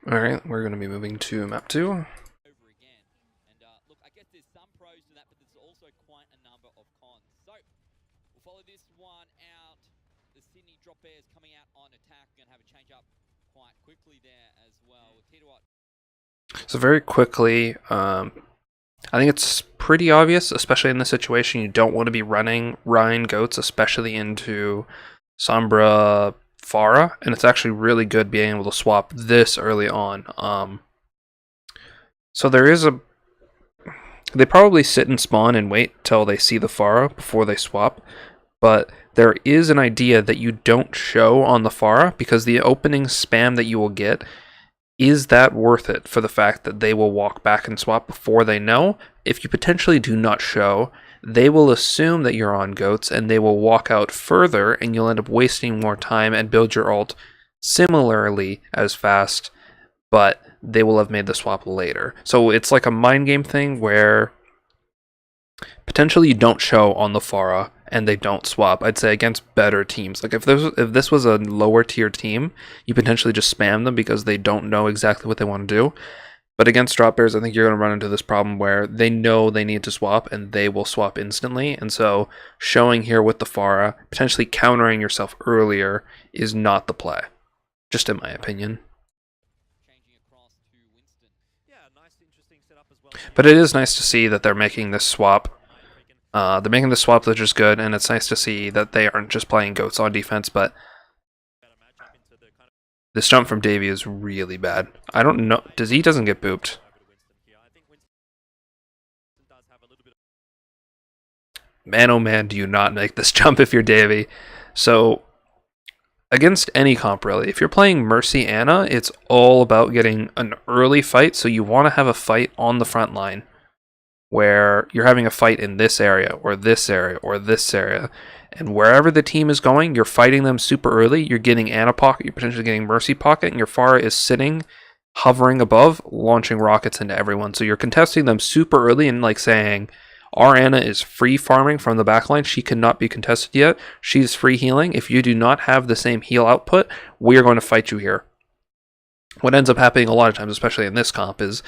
Alright, we're going to be moving to map 2. Over again. And look, I guess there's some pros to that, but there's also quite a number of cons. So we'll follow this one out. The Sydney DropBears coming out on attack. Going to have a change up quite quickly there as well. So very quickly, I think it's pretty obvious, especially in this situation, you don't want to be running Rhine goats, especially into Sombra Pharah, and it's actually really good being able to swap this early on. So they probably sit and spawn and wait till they see the Pharah before they swap, but there is an idea that you don't show on the Pharah because the opening spam that you will get, is that worth it for the fact that they will walk back and swap before they know? If you potentially do not show, they will assume that you're on goats and they will walk out further and you'll end up wasting more time and build your ult similarly as fast, but they will have made the swap later. So it's like a mind game thing where potentially you don't show on the Pharah and they don't swap. I'd say against better teams. Like if this was a lower tier team, you potentially just spam them because they don't know exactly what they want to do. But against DropBears, I think you're going to run into this problem where they know they need to swap and they will swap instantly. And so showing here with the Pharah, potentially countering yourself earlier is not the play. Just in my opinion. But it is nice to see that they're making this swap. They're making the swap, which is good, and it's nice to see that they aren't just playing goats on defense, but this jump from Davey is really bad. I don't know. He doesn't get booped. Man, oh man, do you not make this jump if you're Davey. So, against any comp, really, if you're playing Mercy Ana, it's all about getting an early fight, so you want to have a fight on the front line, where you're having a fight in this area, or this area, or this area. And wherever the team is going, you're fighting them super early. You're getting Ana pocket, you're potentially getting Mercy pocket, and your Pharah is sitting, hovering above, launching rockets into everyone. So you're contesting them super early and like saying, our Ana is free farming from the backline. She cannot be contested yet. She's free healing. If you do not have the same heal output, we are going to fight you here. What ends up happening a lot of times, especially in this comp, is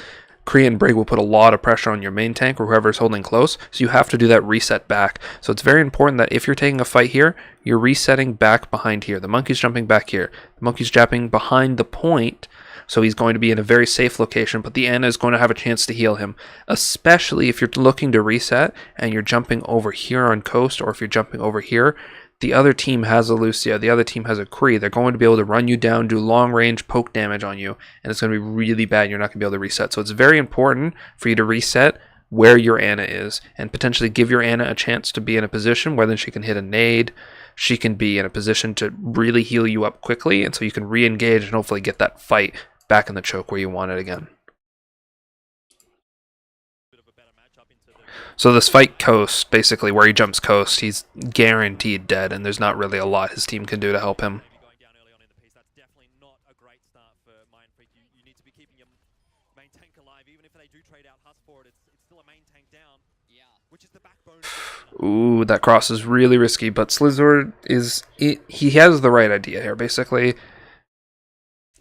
Korean Brig will put a lot of pressure on your main tank or whoever's holding close, so you have to do that reset back. So it's very important that if you're taking a fight here, you're resetting back behind here. The monkey's jumping back here. The monkey's jumping behind the point, so he's going to be in a very safe location, but the Ana is going to have a chance to heal him, especially if you're looking to reset and you're jumping over here on coast, or if you're jumping over here. The other team has a Lucia, the other team has a Kree. They're going to be able to run you down, do long range poke damage on you, and it's going to be really bad. You're not going to be able to reset. So it's very important for you to reset where your Ana is and potentially give your Ana a chance to be in a position where then she can hit a nade. She can be in a position to really heal you up quickly, and so you can re-engage and hopefully get that fight back in the choke where you want it again. So this fight coast, basically where he jumps coast, he's guaranteed dead, and there's not really a lot his team can do to help him. That's definitely not a great start for MindFreak. You need to be keeping your main tank alive, even if they do trade out Husk for it. It's still a main tank down, which is the backbone. Ooh, that cross is really risky, but Slizzard he has the right idea here. Basically,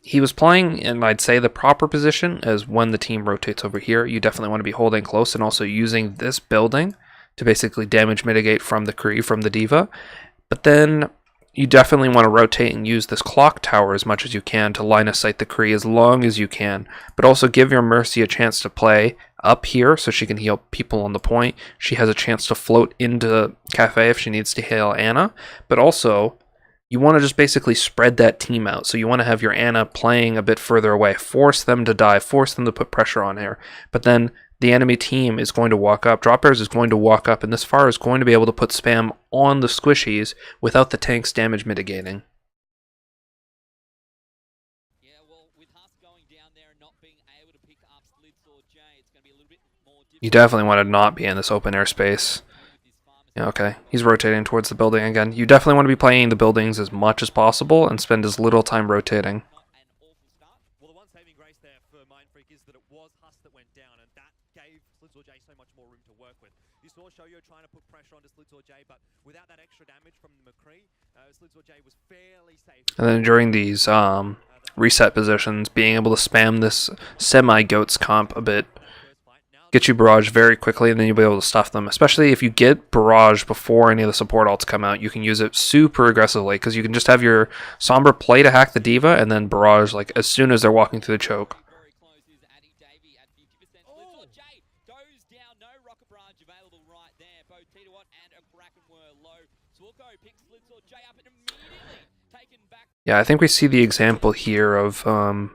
he was playing in, I'd say, the proper position as when the team rotates over here. You definitely want to be holding close and also using this building to basically damage mitigate from the Kree, from the Diva. But then you definitely want to rotate and use this clock tower as much as you can to line of sight the Kree as long as you can. But also give your Mercy a chance to play up here so she can heal people on the point. She has a chance to float into Cafe if she needs to heal Ana. But also, you want to just basically spread that team out. So you want to have your Ana playing a bit further away. Force them to die. Force them to put pressure on her. But then the enemy team is going to walk up. DropBears is going to walk up. And this Pharah is going to be able to put spam on the squishies without the tank's damage mitigating. Yeah, well, with Husk going down there and not being able to pick up Slits or J, it's going to be a little bit more difficult. You definitely want to not be in this open air space. Yeah, okay, he's rotating towards the building again. You definitely want to be playing the buildings as much as possible and spend as little time rotating. Well, the one saving grace there for MindFreak is that it was Husk that went down, and that gave Slits or J so much more room to work with. You saw Shoyo trying to put pressure onto Slits or J, but without that extra damage from the McCree, Slits or J was fairly safe. And then during these reset positions, being able to spam this semi-goats comp a bit, get you barrage very quickly, and then you'll be able to stuff them. Especially if you get barrage before any of the support ults come out, you can use it super aggressively, because you can just have your Sombra play to hack the D.Va, and then barrage like as soon as they're walking through the choke. Very close is Addy Davey at 50%. Slipsaw J goes down. No rocket barrage available right there. Both Titawatt and a Kraken were low. Swilko picks Slipsaw J up and immediately taken back Yeah, I think we see the example here of at 50%.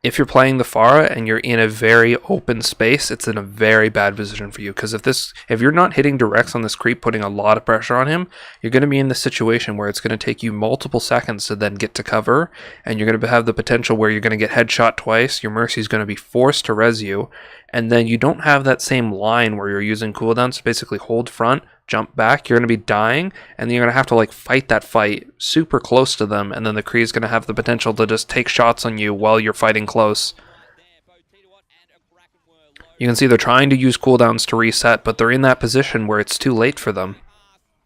if you're playing the Pharah and you're in a very open space, it's in a very bad position for you. Because if you're not hitting directs on this creep, putting a lot of pressure on him, you're going to be in the situation where it's going to take you multiple seconds to then get to cover, and you're going to have the potential where you're going to get headshot twice, your Mercy's going to be forced to res you, and then you don't have that same line where you're using cooldowns to basically hold front, jump back, you're going to be dying, and then you're going to have to like fight that fight super close to them, and then the Kree is going to have the potential to just take shots on you while you're fighting close. You can see they're trying to use cooldowns to reset, but they're in that position where it's too late for them.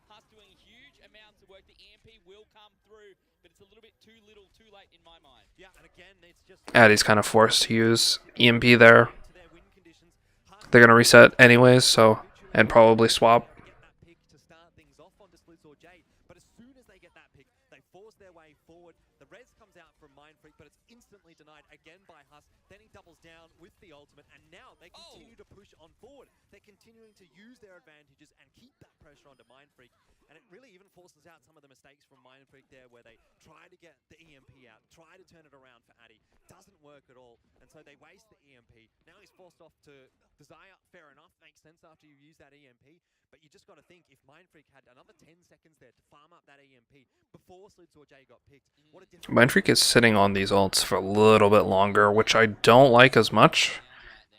Haas doing huge amounts of work. The EMP will come through, but it's a little bit too little, too late in my mind. Yeah, and again, it's just Addy's kind of forced to use EMP there. to their win conditions. Haas They're going to reset anyways, so, and probably swap. get that pick to start things off on Slipsaw J, but as soon as they get that pick, they force their way forward. The res comes out from MindFreak, but it's instantly denied again by Huss. Then he doubles down with the ultimate, and now they continue to push on forward. They're continuing to use their advantages and keep that pressure onto MindFreak, and it really even forces out some of the mistakes from MindFreak there, where they try to get the EMP out, try to turn it around for Addy. Doesn't work at all, and so they waste the EMP. Now he's forced off to Desire. Fair enough, makes sense after you've used that EMP, but you just got to think, if MindFreak had another 10 seconds there to farm up that EMP before Slipsaw J got picked, what a difference. MindFreak is sitting on these ults for a little bit longer, which I don't like as much,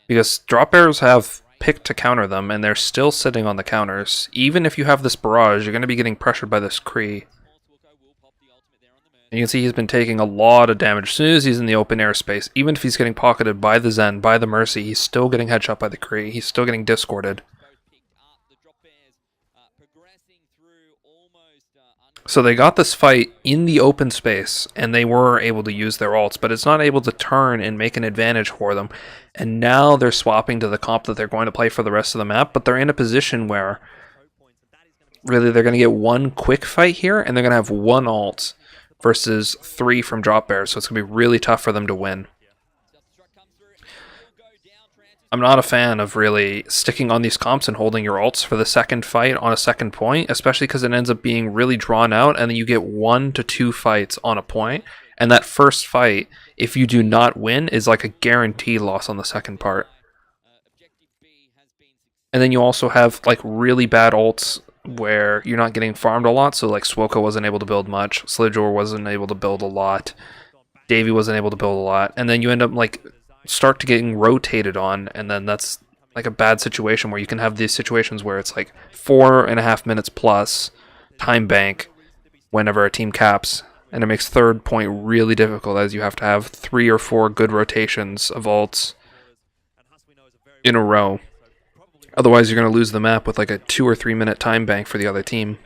because DropBears have picked to counter them, and they're still sitting on the counters. Even if you have this barrage, you're going to be getting pressured by this Kree. And you can see he's been taking a lot of damage as soon as he's in the open airspace. Even if he's getting pocketed by the Zen, by the Mercy, he's still getting headshot by the Kree. He's still getting discorded. So they got this fight in the open space, and they were able to use their ults, but it's not able to turn and make an advantage for them. And now they're swapping to the comp that they're going to play for the rest of the map, but they're in a position where really they're going to get one quick fight here, and they're going to have one ult versus 3 from DropBears, so it's going to be really tough for them to win. I'm not a fan of really sticking on these comps and holding your ults for the second fight on a second point, especially because it ends up being really drawn out, and then you get 1 to 2 fights on a point, and that first fight, if you do not win, is like a guaranteed loss on the second part. And then you also have like really bad ults where you're not getting farmed a lot, so like Swilko wasn't able to build much, Slidjor wasn't able to build a lot, Davey wasn't able to build a lot, and then you end up like start to getting rotated on, and then that's like a bad situation where you can have these situations where it's like 4.5 minutes plus time bank whenever a team caps, and it makes third point really difficult, as you have to have 3 or 4 good rotations of ults in a row. Otherwise you're going to lose the map with like a 2 or 3 minute time bank for the other team.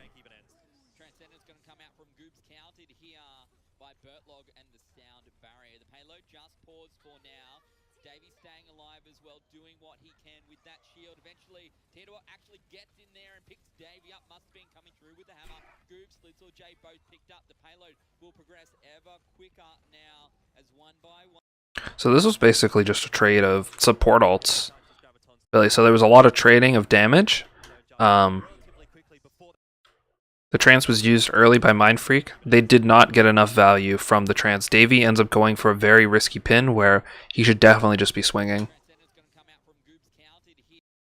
Transcendence going to come out from Goobs, countered here by Bertlog and the sound barrier. The payload just paused for now. Davey staying alive as well, doing what he can with that shield. Eventually, Tito actually gets in there and picks Davey up. Must have been coming through with the hammer. Goobs, Slitzel, J both picked up. The payload will progress ever quicker now as 1 by 1. So this was basically just a trade of support ults, really. So there was a lot of trading of damage. The trance was used early by MindFreak. They did not get enough value from the trance. Davey ends up going for a very risky pin where he should definitely just be swinging.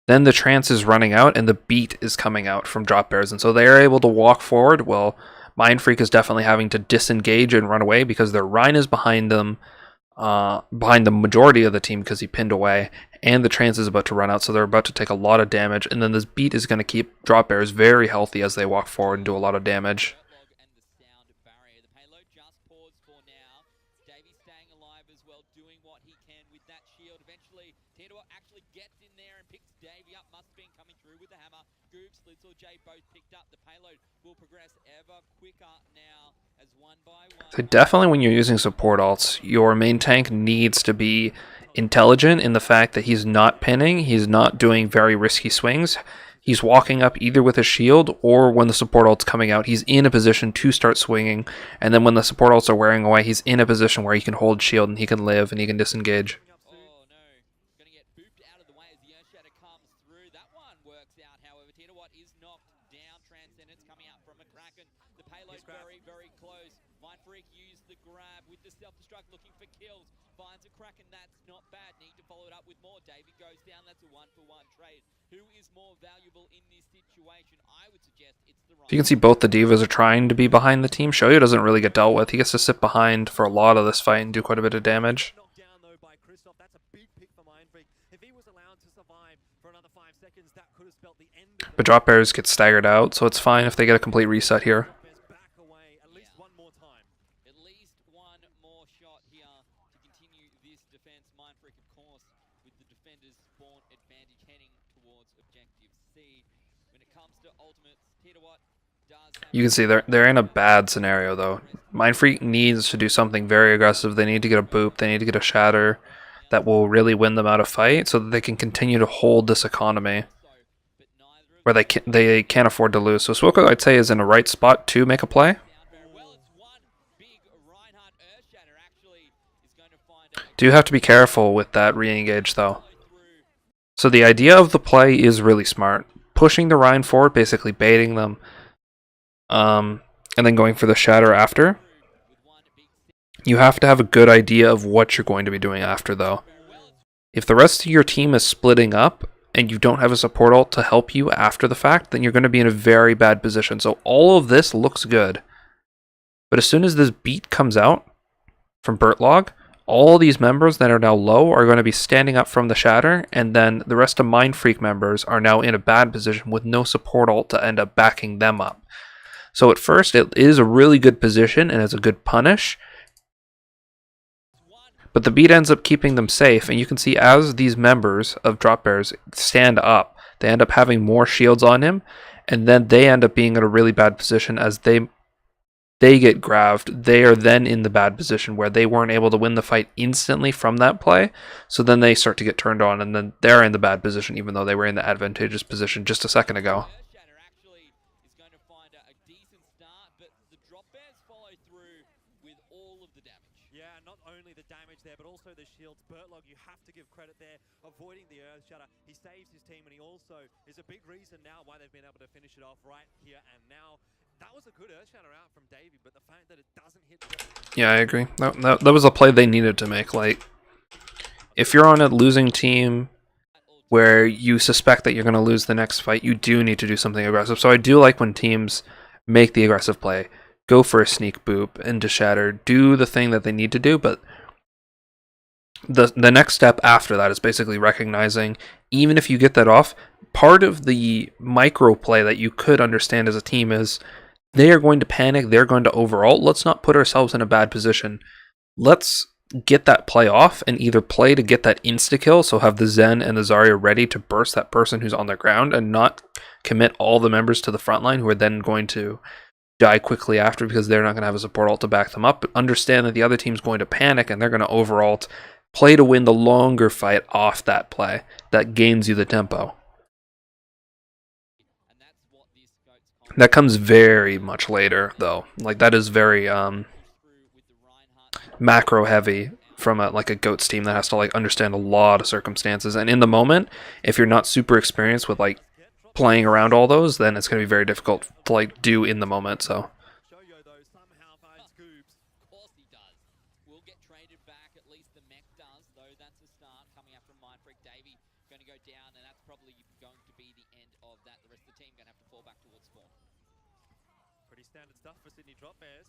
Then the trance is running out and the beat is coming out from DropBears, and so they are able to walk forward. Well, MindFreak is definitely having to disengage and run away because their Rhine is behind them, behind the majority of the team because he pinned away, and the trance is about to run out, so they're about to take a lot of damage, and then this beat is going to keep DropBears very healthy as they walk forward and do a lot of damage. Davey staying alive as well, doing what he can with that shield. Eventually, Tito actually gets in there and picks Davey up. Must have been coming through with the hammer. Goob, Slitzel, J both picked up. The payload will progress ever quicker now as one by one. So definitely when you're using support alts, your main tank needs to be intelligent in the fact that he's not pinning, he's not doing very risky swings. He's walking up either with a shield or when the support ult's coming out, he's in a position to start swinging. And then when the support ults are wearing away, he's in a position where he can hold shield and he can live and he can disengage. Oh no, going to get booped out of the way as the Earth Shatter comes through. That one works out, however. Tito is knocked down. Transcendence coming out from a Kraken. The payload very, very close. MindFreak used the grab with the self-destruct looking for kills. Finds a Kraken, that's not bad. Need to follow it up with more. Davey goes down, that's a 1-for-1 trade. Who is more valuable in this situation? I would suggest it's the right. You can see both the divas are trying to be behind the team. Shoyo doesn't really get dealt with. He gets to sit behind for a lot of this fight and do quite a bit of damage. Knocked down though by Christoph. That's a big pick for MindFreak. If he was allowed to survive for another 5 seconds, that could have spelled the end of But DropBears get staggered out, so it's fine if they get a complete reset here. back away at least one more time. At least one more shot here to continue this defense. MindFreak, of course, with the defender's spawn advantage heading towards objective C. When it comes to ultimates, Tito does have You can see they're in a bad scenario though. MindFreak needs to do something very aggressive. They need to get a boop, they need to get a shatter that will really win them out of fight so that they can continue to hold this economy but neither of where they can't afford to lose. So Swoko, I'd say, is in the right spot to make a play. down very well. It's one big Reinhardt Earth Shatter actually is going to find a Do have to be careful with that re-engage though. through. So the idea of the play is really smart. Pushing the Rhine forward, basically baiting them, and then going for the shatter after. You have to have a good idea of what you're going to be doing after though. If the rest of your team is splitting up and you don't have a support ult to help you after the fact, then you're going to be in a very bad position. So all of this looks good. But as soon as this beat comes out from Bertlog, all these members that are now low are going to be standing up from the shatter, and then the rest of MindFreak members are now in a bad position with no support ult to end up backing them up. So at first it is a really good position and it's a good punish, but the beat ends up keeping them safe, and you can see as these members of DropBears stand up, they end up having more shields on him, and then they end up being in a really bad position as they get grabbed. They are then in the bad position where they weren't able to win the fight instantly from that play, so then they start to get turned on, and then they're in the bad position even though they were in the advantageous position just a second ago. Earth Shatter actually is going to find a decent start, but the DropBears follow through with all of the damage. Yeah, not only the damage there, but also the shields. Bertlog, you have to give credit there, avoiding the Earth Shatter. He saves his team, and he also is a big reason now why they've been able to finish it off right here and now. That was a good Earth Shatter out from Davey, but the fact that it doesn't hit... Yeah, I agree. That was a play they needed to make. Like, if you're on a losing team where you suspect that you're going to lose the next fight, you do need to do something aggressive. So I do like when teams make the aggressive play, go for a sneak boop into shatter, do the thing that they need to do, but the next step after that is basically recognizing, even if you get that off, part of the micro play that you could understand as a team is they are going to panic, they're going to overult. Let's not put ourselves in a bad position. Let's get that play off and either play to get that insta-kill, so have the Zen and the Zarya ready to burst that person who's on the ground and not commit all the members to the front line who are then going to die quickly after because they're not going to have a support ult to back them up. But understand that the other team's going to panic and they're going to overult. Play to win the longer fight off that play. That gains you the tempo. And that's what this goat's That comes very much later, though. Like, that is very through with the Reinhardt. macro heavy from a GOATS team that has to like understand a lot of circumstances. And in the moment, if you're not super experienced with like playing around all those, then it's going to be very difficult to like do in the moment. So Shoyo, though, somehow finds Goobs. Of course he does. Will get traded back, at least the mech does, though that's a start coming up from MindFreak. Davey going to go down, and that's probably going to be the end of that. The rest of the team going to have to fall back towards spawn. Pretty standard stuff for Sydney DropBears.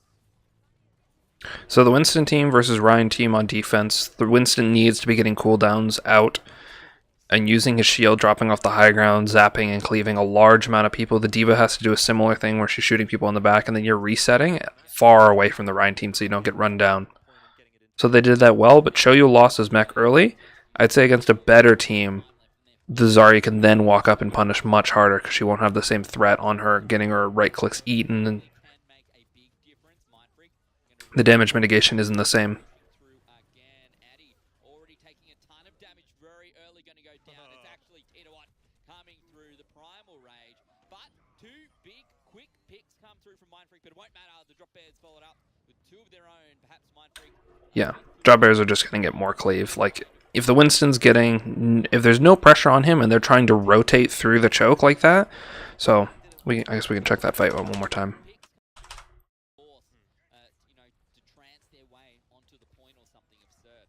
So the Winston team versus Ryan team on defense. The Winston needs to be getting cooldowns out and using his shield, dropping off the high ground, zapping and cleaving a large amount of people. The Diva has to do a similar thing where she's shooting people in the back, and then you're resetting far away from the Ryan team so you don't get run down. So they did that well, but Shoyu lost his mech early. I'd say against a better team, the Zarya can then walk up and punish much harder because she won't have the same threat on her, getting her right clicks eaten, and the damage mitigation isn't the same. Already taking a ton of damage very early, going to go down. It's actually Titawat coming through the primal rage, but two big quick picks come through from MindFreak, but it won't matter. The DropBears followed up with two of their own. Perhaps MindFreak. Yeah, DropBears are just going to get more cleave. Like, if the Winston's getting, if there's no pressure on him and they're trying to rotate through the choke like that, so I guess we can check that fight one more time. To trance their way onto the point or something absurd.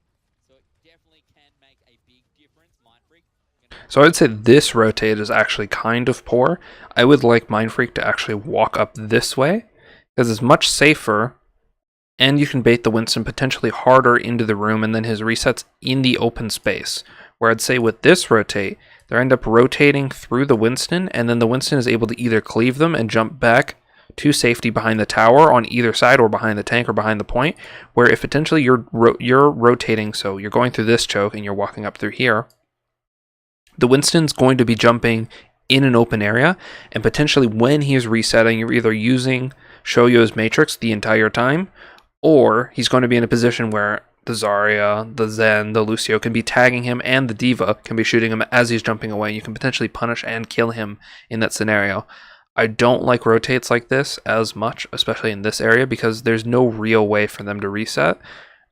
So it definitely can make a big difference. MindFreak. So I'd say this rotate is actually kind of poor. I would like MindFreak to actually walk up this way, because it's much safer, and you can bait the Winston potentially harder into the room, and then his resets in the open space. Where I'd say with this rotate, they end up rotating through the Winston, and then the Winston is able to either cleave them and jump back to safety behind the tower on either side, or behind the tank, or behind the point, where if potentially you're rotating, so you're going through this choke and you're walking up through here, the Winston's going to be jumping in an open area, and potentially when he is resetting, you're either using Shoyo's Matrix the entire time, or he's going to be in a position where the Zarya, the Zen, the Lucio can be tagging him, and the Diva can be shooting him as he's jumping away. You can potentially punish and kill him in that scenario. I don't like rotates like this as much, especially in this area, because there's no real way for them to reset.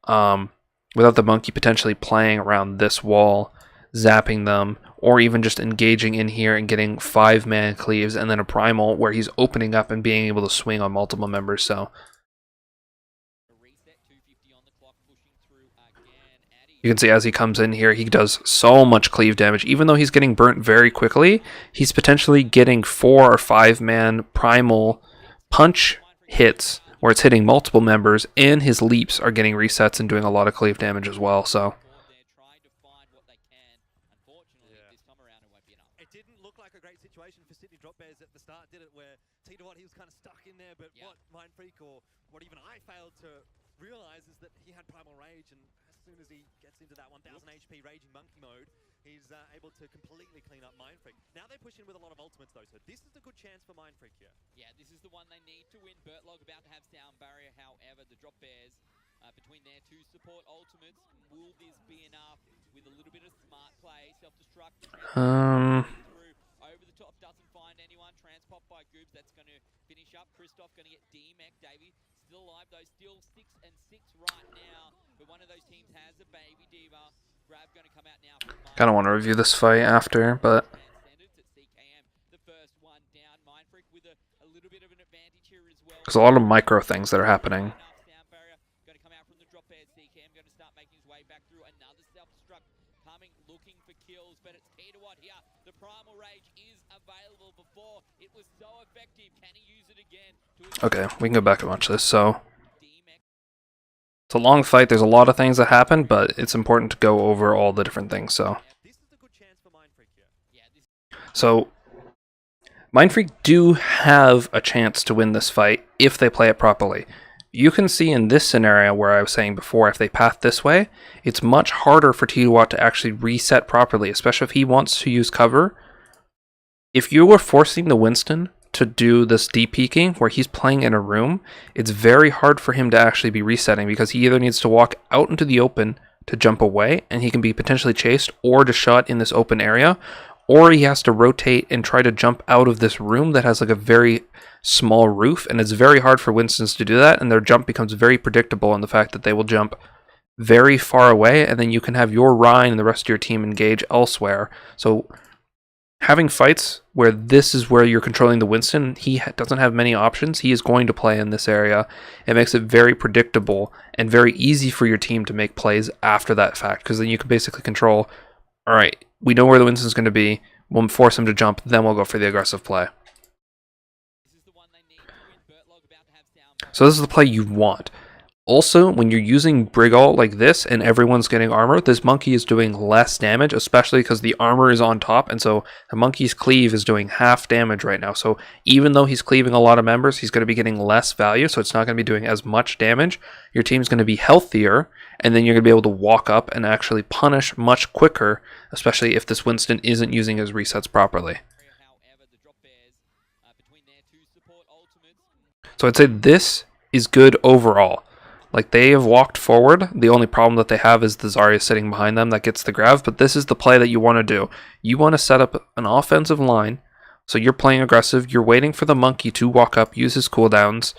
Without the monkey potentially playing around this wall, zapping them, or even just engaging in here and getting 5-man cleaves, and then a primal where he's opening up and being able to swing on multiple members. So you can see as he comes in here, he does so much cleave damage. Even though he's getting burnt very quickly, he's potentially getting 4 or 5-man primal punch hits where it's hitting multiple members, and his leaps are getting resets and doing a lot of cleave damage as well. So it didn't look like a great situation for Syndey DropBears at the start, did it? Where Titawat, he was kind of stuck in there, but what MindFreak, or what even I failed to realize, is that he had primal rage, and as soon as he gets into that 1000 HP raging monkey mode, he's able to completely clean up MindFreak. Now they push in with a lot of ultimates though, so this is a good chance for MindFreak here. Yeah, this is the one they need to win. Bertlog about to have sound barrier, however, the DropBears, between their two support ultimates, will this be enough with a little bit of smart play, self-destruct? Over the top, doesn't find anyone. Transpop by Goobs, that's going to finish up. Christoph going to get D-Mech. Davey still alive though, still 6 and 6 right now. But one of those teams has a baby Diva. Grab going to come out now. kind of want to review this fight after, but The first one down. MindFreak with a little bit of an advantage here as well. there's a lot of micro things that are happening. Sound barrier going to come out from the DropBears. CKM going to start making his way back through. Another self-destruct coming, looking for kills, but it's Titawat here. The primal rage is available. Before it was so effective. Can he use it again? Okay, we can go back and watch this. So it's a long fight. There's a lot of things that happen, but it's important to go over all the different things. So This is a good chance for MindFreak here. So MindFreak do have a chance to win this fight if they play it properly. You can see in this scenario where I was saying before, if they path this way, it's much harder for Titawat to actually reset properly, especially if he wants to use cover. If you were forcing the Winston to do this deep peeking where he's playing in a room, it's very hard for him to actually be resetting, because he either needs to walk out into the open to jump away and he can be potentially chased or just shot in this open area, or he has to rotate and try to jump out of this room that has like a very small roof, and it's very hard for Winstons to do that, and their jump becomes very predictable in the fact that they will jump very far away, and then you can have your Rhine and the rest of your team engage elsewhere. So having fights where this is where you're controlling the Winston, he doesn't have many options. He is going to play in this area. It makes it very predictable and very easy for your team to make plays after that fact, because then you can basically control, all right, we know where the Winston's going to be, we'll force him to jump, then we'll go for the aggressive play. So this is the play you want. Also, when you're using Brigall like this and everyone's getting armor, this monkey is doing less damage, especially because the armor is on top, and so the monkey's cleave is doing half damage right now. So even though he's cleaving a lot of members, he's going to be getting less value, so it's not going to be doing as much damage. Your team's going to be healthier, and then you're going to be able to walk up and actually punish much quicker, especially if this Winston isn't using his resets properly. However, the DropBears, between their two support ultimates, So I'd say this is good overall. Like, they have walked forward. The only problem that they have is the Zarya sitting behind them that gets the grav, but this is the play that you want to do. You want to set up an offensive line, so you're playing aggressive, you're waiting for the monkey to walk up, use his cooldowns,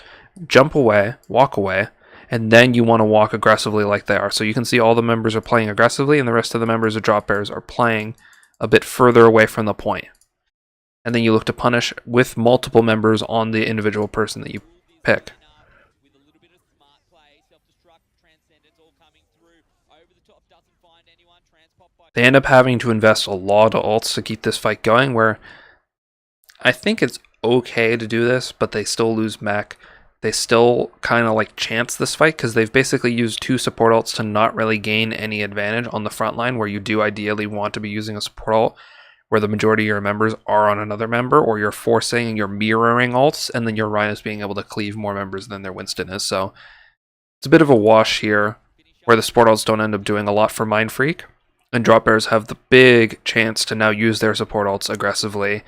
jump away, walk away, and then you want to walk aggressively like they are. So you can see all the members are playing aggressively, and the rest of the members of DropBears are playing a bit further away from the point. And then you look to punish with multiple members on the individual person that you pick. with a little bit of smart play, self-destruct, transcendence all coming through. Over the top, doesn't find anyone. Transpop by. They end up having to invest a lot of ults to keep this fight going, where I think it's okay to do this, but they still lose mech. They still kind of like chance this fight because they've basically used 2 support ults to not really gain any advantage on the front line, where you do ideally want to be using a support ult where the majority of your members are on another member, or you're forcing and you're mirroring ults, and then your Ryan is being able to cleave more members than their Winston is. So it's a bit of a wash here, where the support ults don't end up doing a lot for MindFreak, and DropBears have the big chance to now use their support ults aggressively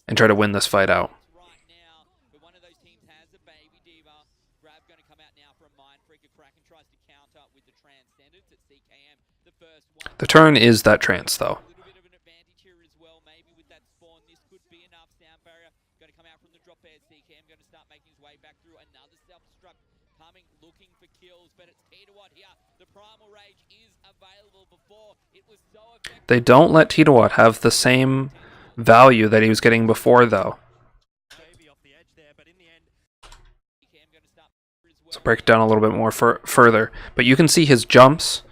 and try to win this fight out. Right now, but one of those teams has a baby diva. Grab going to come out now from MindFreak. A Kraken tries to counter with the transcendence at CKM. The first one. The turn is that trance, though. A little bit of an advantage here as well. Maybe with that spawn, this could be enough. Sound barrier going to come out from the DropBears. CKM going to start making his way back through. Another self-destruct coming, looking for kills, but it's Titawatt here. The Primal Rage is available. Before it was so effective. They don't let Titawatt have the same value that he was getting before, though. Baby off the edge there, but in the end, CKM going to start as well. So break it down a little bit more further. But you can see his jumps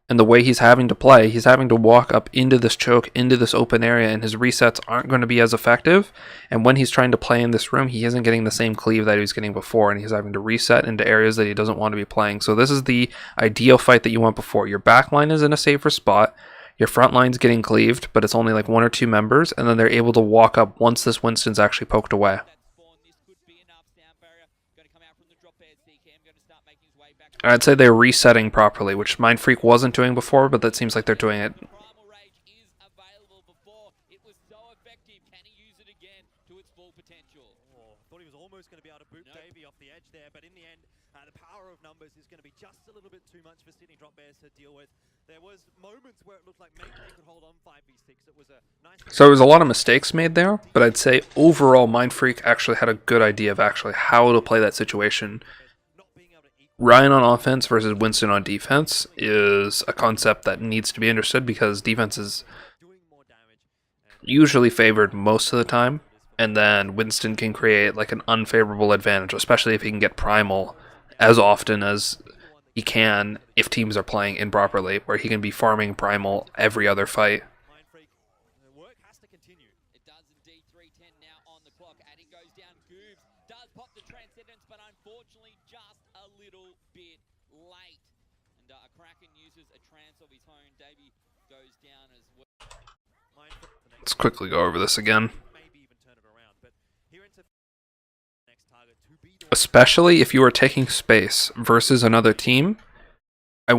and the way he's having to play. He's having to walk up into this choke, into this open area, and his resets aren't going to be as effective. And when he's trying to play in this room, he isn't getting the same cleave that he was getting before, and he's having to reset into areas that he doesn't want to be playing. So this is the ideal fight that you want before. Your back line is in a safer spot. Your front line's getting cleaved, but it's only like 1 or 2 members, and then they're able to walk up once this Winston's actually poked away. That spawn, this could be enough. Sound barrier going to come out from the DropBears. CKM going to start making his way back. I'd say they're resetting properly, which MindFreak wasn't doing before, but that seems like they're doing it. Primal Rage is available. Before it was so effective. Can he use it again to its full potential? oh, thought he was almost going to be able to boot Nope. Davey off the edge there, but in the end, the power of numbers is going to be just a little bit too much for Syndey DropBears to deal with. There was moments where it looked like maybe they could hold on 5v6. It was a nice. So there was a lot of mistakes made there, but I'd say overall MindFreak actually had a good idea of actually how to play that situation. Not being able to eat. Ryan on offense versus Winston on defense is a concept that needs to be understood, because defense is Doing more damage. usually favored most of the time, and then Winston can create like an unfavorable advantage, especially if he can get primal as often as he can if teams are playing improperly, where he can be farming primal every other fight. MindFreak, the work has to continue. It does indeed. 3:10 now on the clock. Adding goes down. Goobs does pop the transcendence, but unfortunately just a little bit late. And a Kraken uses a trance of his own. Davey goes down as well. MindFreak, the next Let's quickly go over this again. maybe even turn it around, but here into next target to be the Especially if you are taking space versus another team, I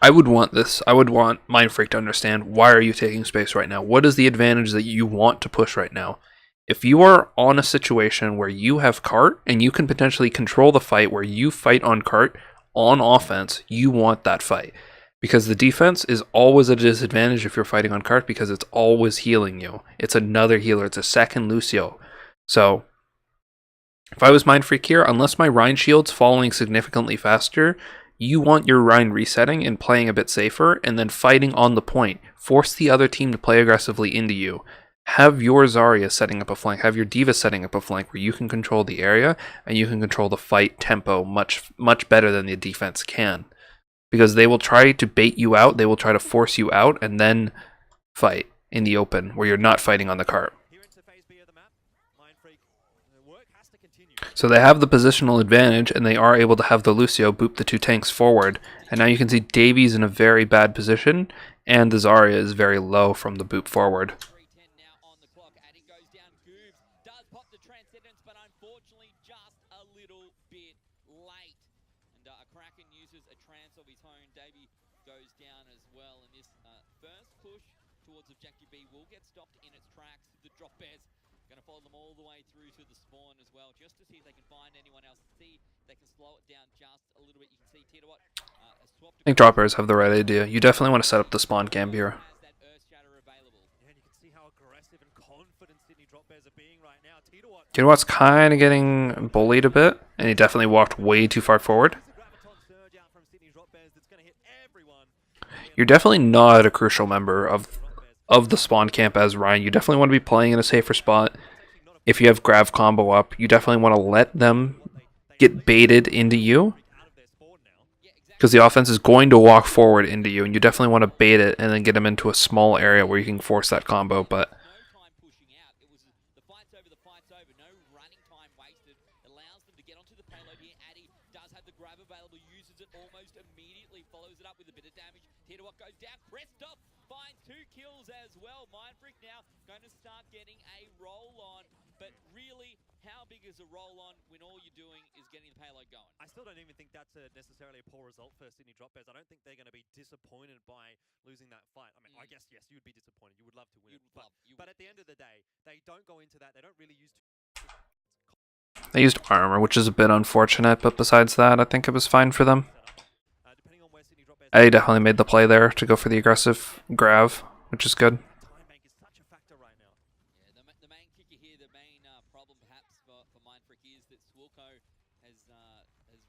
would want this. I would want MindFreak to understand, why are you taking space right now? What is the advantage that you want to push right now? If you are on a situation where you have cart and you can potentially control the fight, where you fight on cart on offense, you want that fight. Because the defense is always a disadvantage if you're fighting on cart, because it's always healing you. It's another healer. It's a second Lucio. So if I was MindFreak here, unless my Rhine shield's falling significantly faster, you want your Rhine resetting and playing a bit safer, and then fighting on the point. Force the other team to play aggressively into you. Have your Zarya setting up a flank, have your Diva setting up a flank where you can control the area and you can control the fight tempo much better than the defense can. Because they will try to bait you out, they will try to force you out, and then fight in the open where you're not fighting on the cart. here into phase B of the map. MindFreak, the work has to continue. So they have the positional advantage, and they are able to have the Lucio boop the two tanks forward. And now you can see Davies in a very bad position, and the Zarya is very low from the boop forward. 3:10 now on the clock. Addy goes down. Goobs does pop the Transcendence, but unfortunately just a little bit late. And a Kraken uses a trance of his own. Davey goes down as well. And this first push towards Objective B will get stopped in its tracks. The DropBears going to follow them all the way through to the spawn as well, just to see if they can find anyone else. See if they can slow it down just a little bit. You can see Titawat has swapped. I think DropBears have the right idea. You definitely want to set up the spawn camp here. Has that Earth Shatter available. Yeah, and you can see how aggressive and confident Syndey DropBears are being right now. Titawat's kind of getting bullied a bit, and he definitely walked way too far forward. You're definitely not a crucial member of the spawn camp as Ryan. You definitely want to be playing in a safer spot. If you have Grav combo up, you definitely want to let them get baited into you, because the offense is going to walk forward into you, and you definitely want to bait it and then get them into a small area where you can force that combo. But No time pushing out. It was the fight's over, the fight's over. No running time wasted. Allows them to get onto the payload here. Addy does have the grab available, uses it almost immediately, follows it up with a bit of damage. Titawat goes down. Christoph finds 2 kills as well. MindFreak now going to start getting a roll on. But really, how big is a roll on when all you're doing is getting the payload going? I still don't even think that's necessarily a poor result for Syndey DropBears. I don't think they're going to be disappointed by losing that fight. I mean, I guess, yes, you would be disappointed. You would love to win it. But at the end of the day, they don't go into that. They don't really use... they used armor, which is a bit unfortunate, but besides that, I think it was fine for them. Depending on where Syndey DropBears... Eddie definitely made the play there to go for the aggressive Grav, which is good. Time bank is such a factor right now. Yeah, the main kicker here, the main problem perhaps for MindFreak is that Swilko has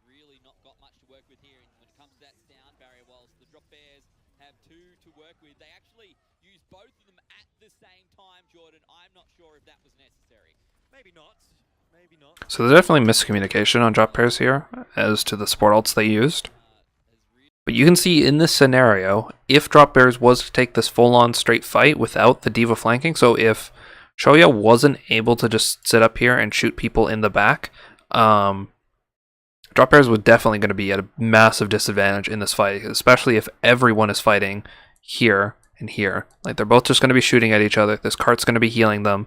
really not got much to work with here. And when it comes to that sound barrier, whilst the DropBears have 2 to work with, they actually use both of them at the same time, Jordan. I'm not sure if that was necessary. Maybe not. Maybe not. So there's definitely miscommunication on DropBears here as to the support ults they used. But you can see in this scenario, if DropBears was to take this full-on straight fight without the D.Va flanking, so if Shoya wasn't able to just sit up here and shoot people in the back, DropBears was definitely going to be at a massive disadvantage in this fight, especially if everyone is fighting here and here. Like, they're both just going to be shooting at each other. This cart's going to be healing them.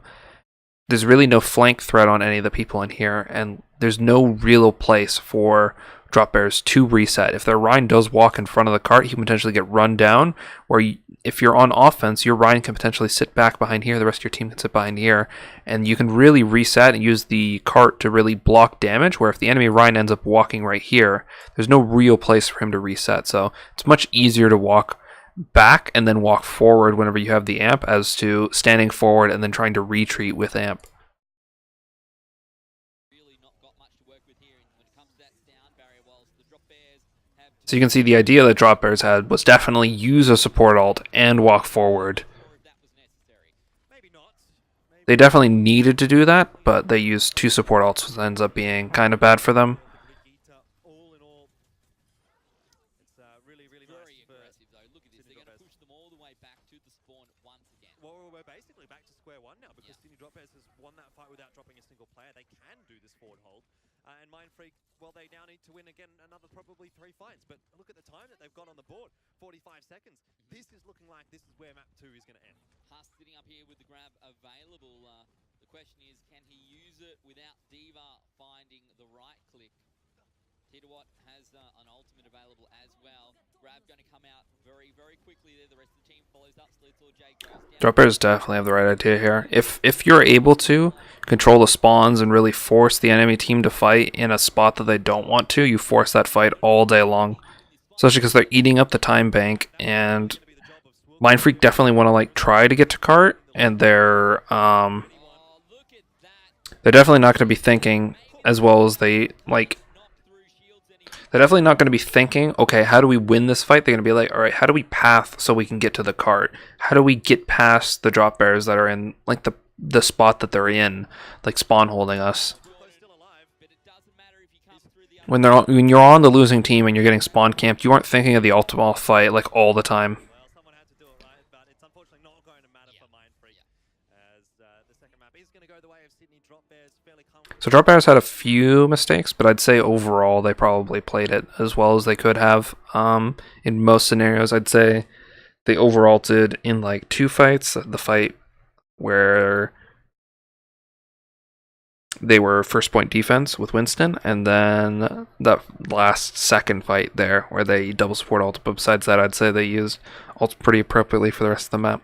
There's really no flank threat on any of the people in here, and there's no real place for DropBears to reset. If their Rhine does walk in front of the cart, he can potentially get run down, where if you're on offense, your Rhine can potentially sit back behind here, the rest of your team can sit behind here, and you can really reset and use the cart to really block damage, where if the enemy Rhine ends up walking right here, there's no real place for him to reset. So it's much easier to walk back and then walk forward whenever you have the amp, as to standing forward and then trying to retreat with amp. So you can see the idea that DropBears had was definitely use a support ult and walk forward. They definitely needed to do that, but they used 2 support ults, which ends up being kind of bad for them. All in all, it's really Very nice aggressive though. Look at this. They're going to push them all the way back to the spawn once again. Well, we're basically back to square one now, because Syndey DropBears has won that fight without dropping a single player. They can do this forward hold. And MindFreak, well, they now need to win again another probably 3 fights. But look at the time that they've got on the board, 45 seconds. This is looking like this is where map 2 is going to end. Huss sitting up here with the grab available. The question is, can he use it without D.Va finding the right click? Titawat has an ultimate available as well. Grab going to come out very, very quickly there. The rest of the team follows up. Slitzel, Jay goes down. DropBears definitely have the right idea here. If you're able to control the spawns and really force the enemy team to fight in a spot that they don't want to, you force that fight all day long. Especially because they're eating up the time bank, and MindFreak definitely want to like try to get to cart, and they're definitely not going to be thinking as well as they like. They're definitely not going to be thinking, okay, how do we win this fight? They're going to be like, all right, how do we path so we can get to the cart? How do we get past the DropBears that are in like the spot that they're in, like spawn holding us? When you're on the losing team and you're getting spawn camped, you aren't thinking of the ultimate fight like all the time. Well, someone had to do it right, but it's unfortunately not going to matter for MindFreak, as the second map is going to go the way of Syndey DropBears fairly comfortably. So DropBears had a few mistakes, but I'd say overall they probably played it as well as they could have. In most scenarios, I'd say they overall did in like 2 fights. The fight where they were first point defense with Winston, and then that last second fight there where they double support ult. But besides that, I'd say they used ult pretty appropriately for the rest of the map.